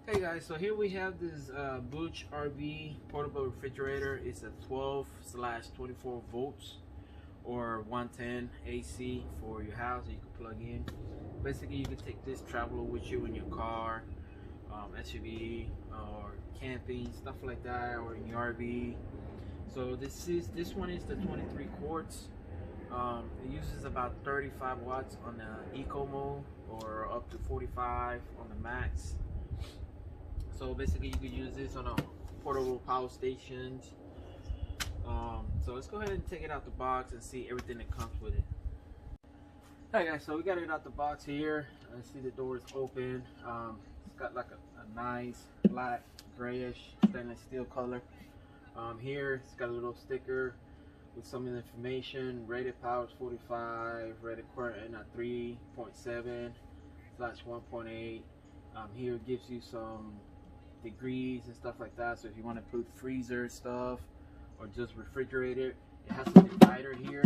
Hey guys, so here we have this BougeRV portable refrigerator. It's a 12/24 volts or 110 AC for your house that you can plug in. Basically, you can take this travel with you in your car, SUV, or camping, stuff like that, or in your RV. So this one is the 23 quarts. It uses about 35 watts on the eco mode or up to 45 on the max. So basically, you could use this on a portable power stations. So let's go ahead and take it out the box and see everything that comes with it. Alright guys, so we got it out the box here. I see the door is open. It's got like a nice black grayish stainless steel color. Here it's got a little sticker with some information. Rated power is 45. Rated Quart at 3.7/1.8. Here it gives you some degrees and stuff like that. So if you want to put freezer stuff or just refrigerator, it has a divider here.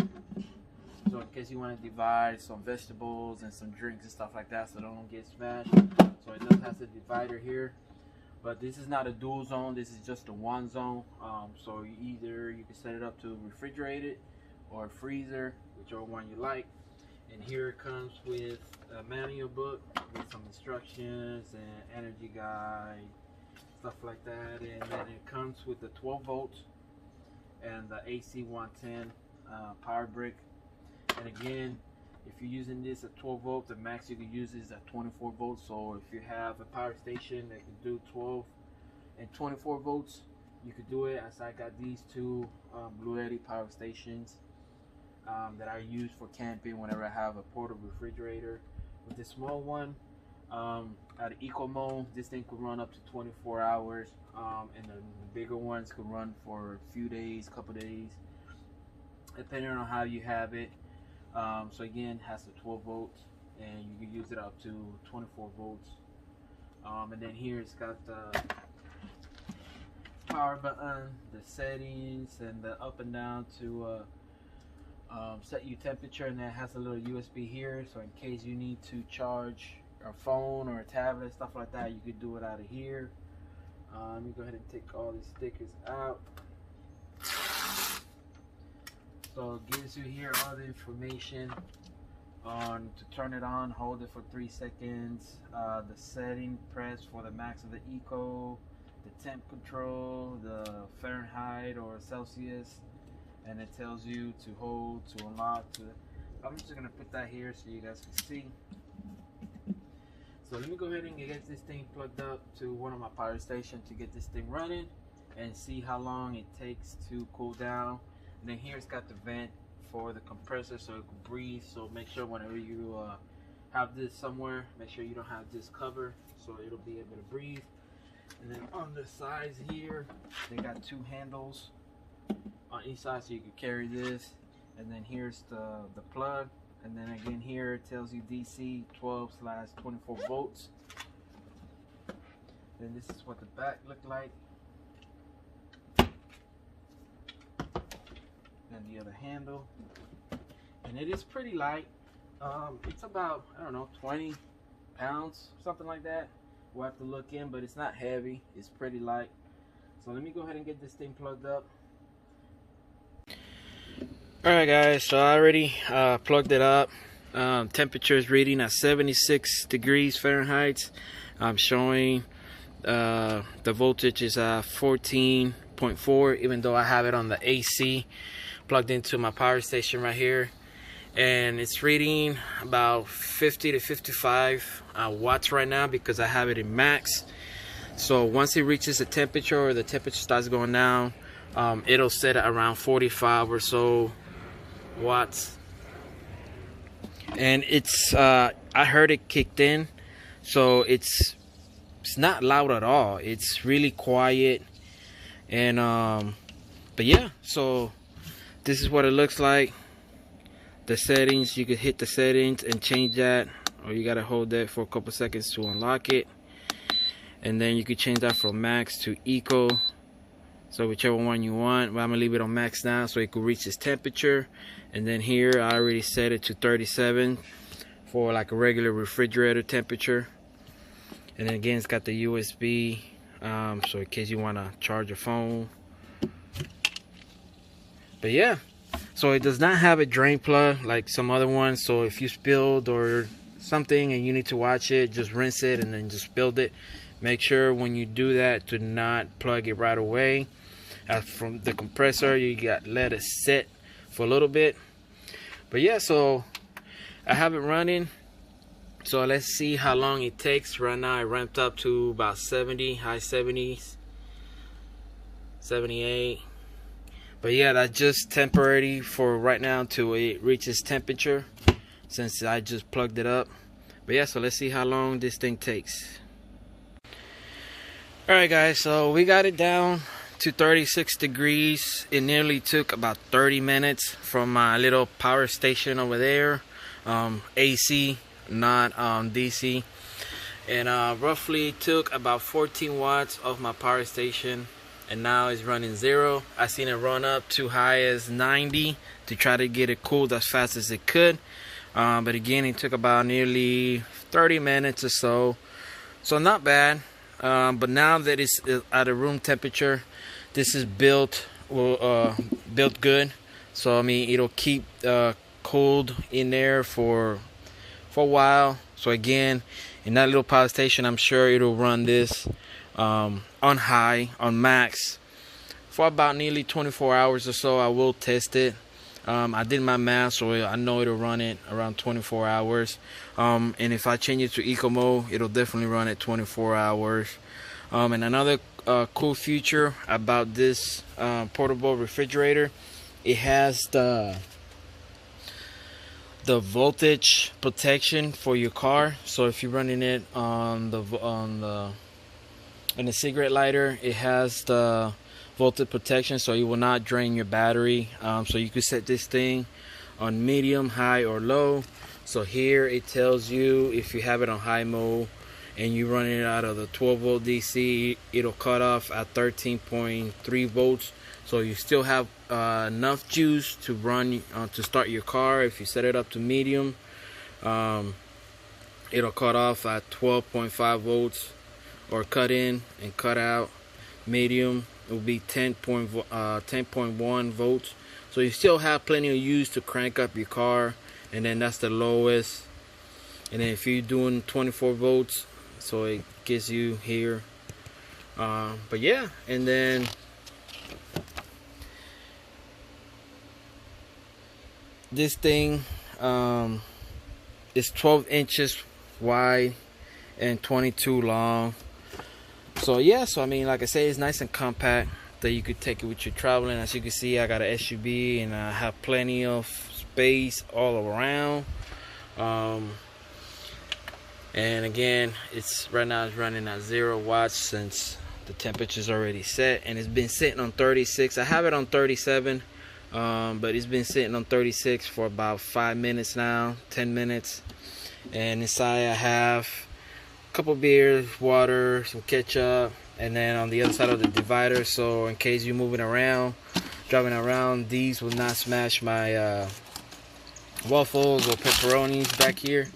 So in case you want to divide some vegetables and some drinks and stuff like that, so they don't get smashed. So it does have a divider here. But this is not a dual zone. This is just a one zone. So either you can set it up to refrigerate it or freezer, whichever one you like. And here it comes with a manual book with some instructions and energy guide, stuff like that. And then it comes with the 12 volts and the AC 110 power brick. And again, if you're using this at 12 volts, the max you can use is at 24 volts. So if you have a power station that can do 12 and 24 volts, you could do it. As I got these two BougeRV power stations that I use for camping whenever I have a portable refrigerator. With the small one, at eco mode, this thing could run up to 24 hours, and the bigger ones could run for a few days, couple days, depending on how you have it. So again, it has the 12 volts, and you can use it up to 24 volts. And then here it's got the power button, the settings, and the up and down to set your temperature, and then it has a little USB here, so in case you need to charge a phone or a tablet, stuff like that, you could do it out of here. Let me go ahead and take all these stickers out. So it gives you here all the information on to turn it on, hold it for 3 seconds, the setting, press for the max of the eco, the temp control, the Fahrenheit or Celsius, and it tells you to hold, to unlock. I'm just gonna put that here so you guys can see. So let me go ahead and get this thing plugged up to one of my power stations to get this thing running and see how long it takes to cool down. And then here it's got the vent for the compressor so it can breathe. So make sure whenever you have this somewhere, make sure you don't have this cover so it'll be able to breathe. And then on the sides here, they got 2 handles on each side so you can carry this. And then here's the plug. And then again here it tells you DC 12/24 volts. Then this is what the back looked like. And the other handle, and it is pretty light. It's about, I don't know, 20 pounds, something like that. We'll have to look in, but it's not heavy. It's pretty light. So let me go ahead and get this thing plugged up. Alright guys, so I already plugged it up. Temperature is reading at 76 degrees Fahrenheit. I'm showing the voltage is 14.4, even though I have it on the AC plugged into my power station right here, and it's reading about 50 to 55 watts right now because I have it in max. So once it reaches the temperature or the temperature starts going down, it'll set at around 45 or so watts. And it's I heard it kicked in, so it's not loud at all. It's really quiet. And but yeah, so this is what it looks like. The settings, you could hit the settings and change that, or you gotta hold that for a couple seconds to unlock it. And then you could change that from max to eco, so whichever one you want. But I'm gonna leave it on max now so it could reach its temperature. And then here I already set it to 37 for like a regular refrigerator temperature. And then again, it's got the USB, so in case you want to charge your phone. But yeah, so it does not have a drain plug like some other ones. So if you spilled or something and you need to watch it, just rinse it and then just spill it. Make sure when you do that to not plug it right away. From the compressor, you got let it sit for a little bit. But yeah, so I have it running. So let's see how long it takes. Right now I ramped up to about 70, high 70s, 78. But yeah, that's just temporary for right now till it reaches temperature, since I just plugged it up. But yeah, so let's see how long this thing takes. Alright guys, so we got it down to 36 degrees. It nearly took about 30 minutes from my little power station over there, AC, not DC, and roughly took about 14 watts of my power station, and now it's running 0. I seen it run up to high as 90 to try to get it cooled as fast as it could, but again it took about nearly 30 minutes or so, so not bad. But now that it's at a room temperature, this is built good, so I mean it'll keep cooled in there for a while. So again, in that little power station, I'm sure it'll run this on high, on max, for about nearly 24 hours or so. I will test it. I did my math, so I know it'll run it around 24 hours. And if I change it to eco mode, it'll definitely run at 24 hours. And another cool feature about this portable refrigerator, it has the voltage protection for your car. So if you're running it on the cigarette lighter, it has the voltage protection, so it will not drain your battery. So you could set this thing on medium, high, or low. So here it tells you if you have it on high mode and you run it out of the 12 volt DC, it'll cut off at 13.3 volts. So you still have enough juice to run to start your car. If you set it up to medium, it'll cut off at 12.5 volts, or cut in and cut out. Medium, it will be 10.1 volts. So you still have plenty of use to crank up your car. And then that's the lowest. And then if you're doing 24 volts, so it gives you here. But yeah, and then this thing is 12 inches wide and 22 long. So yeah, so I mean, like I say, it's nice and compact that you could take it with you traveling. As you can see, I got an SUV and I have plenty of space all around. And again, right now it's running at 0 watts since the temperature's already set, and it's been sitting on 36. I have it on 37, but it's been sitting on 36 for about 5 minutes now, 10 minutes. And inside I have a couple beers, water, some ketchup, and then on the other side of the divider, so in case you're moving around, driving around, these will not smash my waffles or pepperonis back here.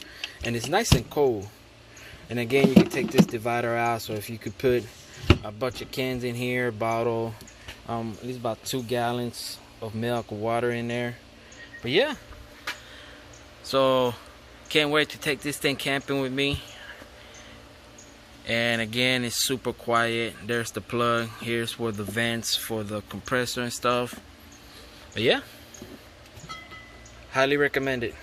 And it's nice and cold. And again, you can take this divider out, so if you could put a bunch of cans in here, bottle, at least about 2 gallons of milk or water in there. But yeah, so can't wait to take this thing camping with me. And again, it's super quiet. There's the plug. Here's where the vents for the compressor and stuff. But yeah, highly recommend it.